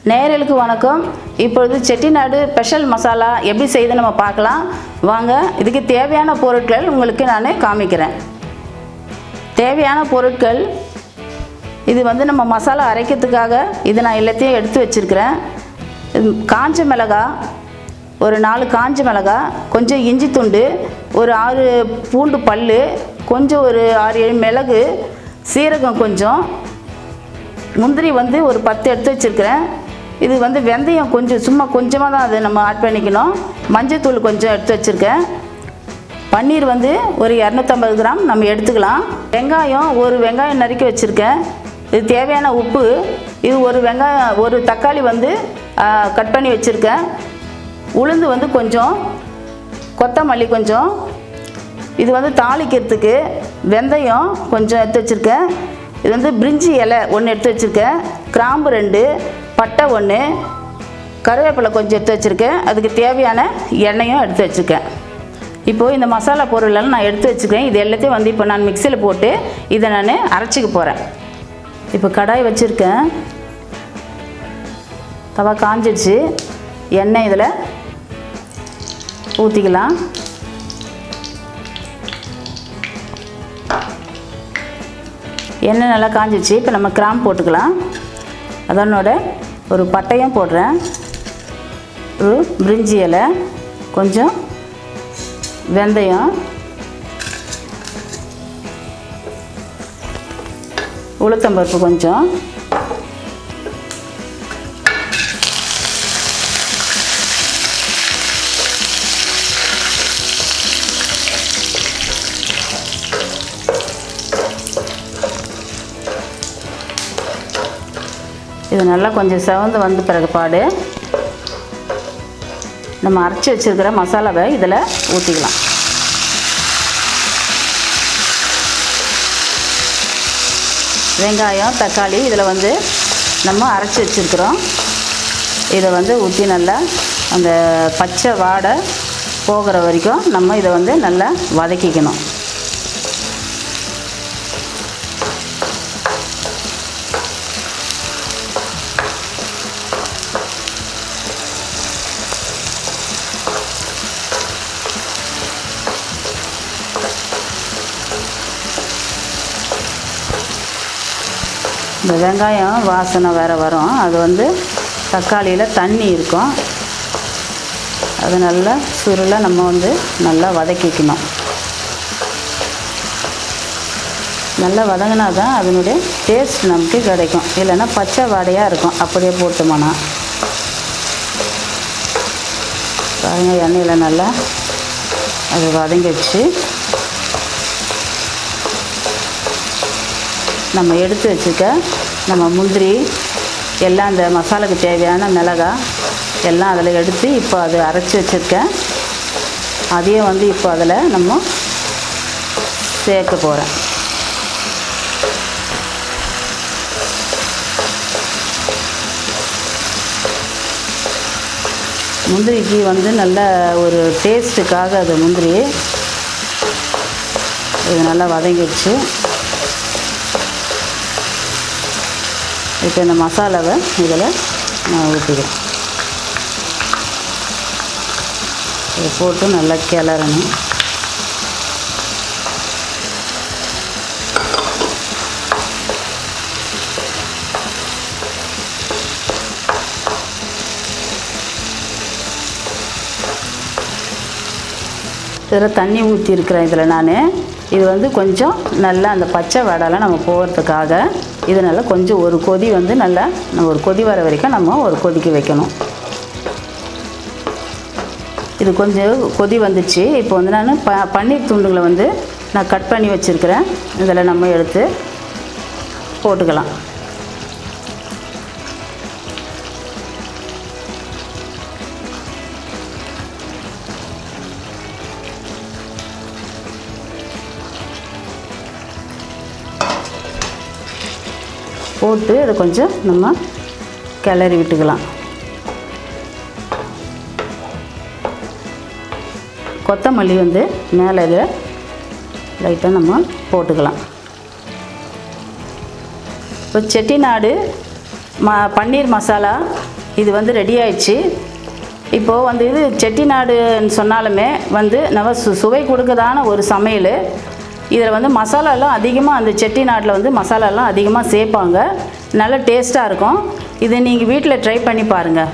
நேயர்களுக்கு வணக்கம். இப்பொழுது செட்டிநாடு ஸ்பெஷல் மசாலா எப்படி செய்து நம்ம பார்க்கலாம் வாங்க. இதுக்கு தேவையான பொருட்கள் உங்களுக்கு நான் காமிக்கிறேன். தேவையான பொருட்கள் இது நம்ம மசாலா அரைக்கிறதுக்காக இது நான் எல்லாத்தையும் எடுத்து வச்சுருக்கிறேன். காஞ்ச மிளகாய் ஒரு 4 காஞ்ச மிளகாய், கொஞ்சம் இஞ்சி துண்டு, ஒரு 6 பூண்டு பல், கொஞ்சம் ஒரு 6-7 மிளகு, சீரகம் கொஞ்சம், முந்திரி ஒரு 10 எடுத்து வச்சுருக்கிறேன். இது வெந்தயம் கொஞ்சம் சும்மா கொஞ்சமாக தான் அது நம்ம ஆட் பண்ணிக்கணும். மஞ்சத்தூள் கொஞ்சம் எடுத்து வச்சுருக்கேன். பன்னீர் ஒரு 250 கிராம் நம்ம எடுத்துக்கலாம். வெங்காயம் ஒரு வெங்காயம் நறுக்கி வச்சுருக்கேன். இது தேவையான உப்பு. இது ஒரு வெங்காயம், ஒரு தக்காளி கட் பண்ணி வச்சுருக்கேன். உளுந்து கொஞ்சம், கொத்தமல்லி கொஞ்சம், இது தாளிக்கிறதுக்கு வெந்தயம் கொஞ்சம் எடுத்து வச்சுருக்கேன். இது பிரிஞ்சி இலை 1 எடுத்து வச்சுருக்கேன். கிராம்பு 2, பட்டை 1, கருவேப்பிலை கொஞ்சம் எடுத்து வச்சுருக்கேன். அதுக்கு தேவையான எண்ணெயும் எடுத்து வச்சுருக்கேன். இப்போது இந்த மசாலா பொருளெல்லாம் நான் எடுத்து வச்சுருக்கேன். இது எல்லாத்தையும் இப்போ நான் மிக்சியில் போட்டு இதை நான் அரைச்சிக்க போகிறேன். இப்போ கடாய் வச்சுருக்கேன். தவா காஞ்சிடுச்சு. எண்ணெய் இதில் ஊற்றிக்கலாம். எண்ணெய் நல்லா காஞ்சிடுச்சு. இப்போ நம்ம கிராம்பு போட்டுக்கலாம். அதனோட ஒரு பட்டையும் போடுறேன். ஒரு பிரிஞ்சி இலை கொஞ்சம், வெந்தயம், உளுத்தம்பருப்பு கொஞ்சம், இது நல்லா கொஞ்சம் செவந்து வந்த பிறகுபாடு நம்ம அரைச்சி வச்சுருக்கிற மசாலாவை இதில் ஊற்றிக்கலாம். வெங்காயம், தக்காளி இதில் நம்ம அரைச்சி வச்சுருக்குறோம். இதை ஊற்றி நல்லா அந்த பச்சை வாடை போகிற வரைக்கும் நம்ம இதை நல்லா வதக்கிக்கணும். இந்த வெங்காயம் வாசனை வேறு வரும். அது தக்காளியில் தண்ணி இருக்கும். அது நல்லா சுருளை நம்ம நல்லா வதக்கிக்கணும். நல்லா வதங்கினா தான் அதனுடைய டேஸ்ட் நமக்கு கிடைக்கும். இல்லைன்னா பச்சை வாடையாக இருக்கும் அப்படியே போட்டோம்னா. பாருங்க, எண்ணெயில் நல்லா அது வதங்கிடுச்சு. நம்ம எடுத்து வச்சுக்க நம்ம முந்திரி எல்லாம் அந்த மசாலாவுக்கு தேவையான மிளகாய் எல்லாம் அதில் எடுத்து இப்போ அது அரைச்சி வச்சுருக்கேன். அதையும் இப்போ அதில் நம்ம சேர்க்க போகிறேன். முந்திரிக்கு நல்ல ஒரு டேஸ்ட்டுக்காக அது முந்திரி இது நல்லா வதங்கிடுச்சு. இப்போ இந்த மசாலாவை இதில் நான் ஊற்றிக்கிறேன். இதை போட்டு நல்லா கிளறணும். இதில் தண்ணி ஊற்றிருக்கிறேன். இதில் நான் இது கொஞ்சம் நல்லா அந்த பச்சை வடைலாம் நம்ம போகிறதுக்காக இது நல்லா கொஞ்சம் ஒரு கொதி நல்லா நம்ம ஒரு கொதி வர வரைக்கும் நம்ம ஒரு கொதிக்க வைக்கணும். இது கொஞ்சம் கொதி வந்துச்சு. இப்போ நான் பன்னீர் துண்டுகளை நான் கட் பண்ணி வச்சுருக்கிறேன். இதில் நம்ம எடுத்து போட்டுக்கலாம். போட்டு அதை கொஞ்சம் நம்ம கிளறி விட்டுக்கலாம். கொத்தமல்லி மேலே இதில் லைட்டாக நம்ம போட்டுக்கலாம். இப்போ செட்டிநாடு பன்னீர் மசாலா இது வந்து ரெடி ஆயிடுச்சு. இப்போது வந்து இது செட்டிநாடுன்னு சொன்னாலுமே வந்து நம்ம சுவை கொடுக்கதான ஒரு சமையல். இதில் வந்து மசாலாலாம் அதிகமாக அந்த செட்டிநாட்டில் வந்து மசாலாலாம் அதிகமாக சேர்ப்பாங்க. நல்ல டேஸ்ட்டாக இருக்கும். இதை நீங்கள் வீட்டில் ட்ரை பண்ணி பாருங்கள்.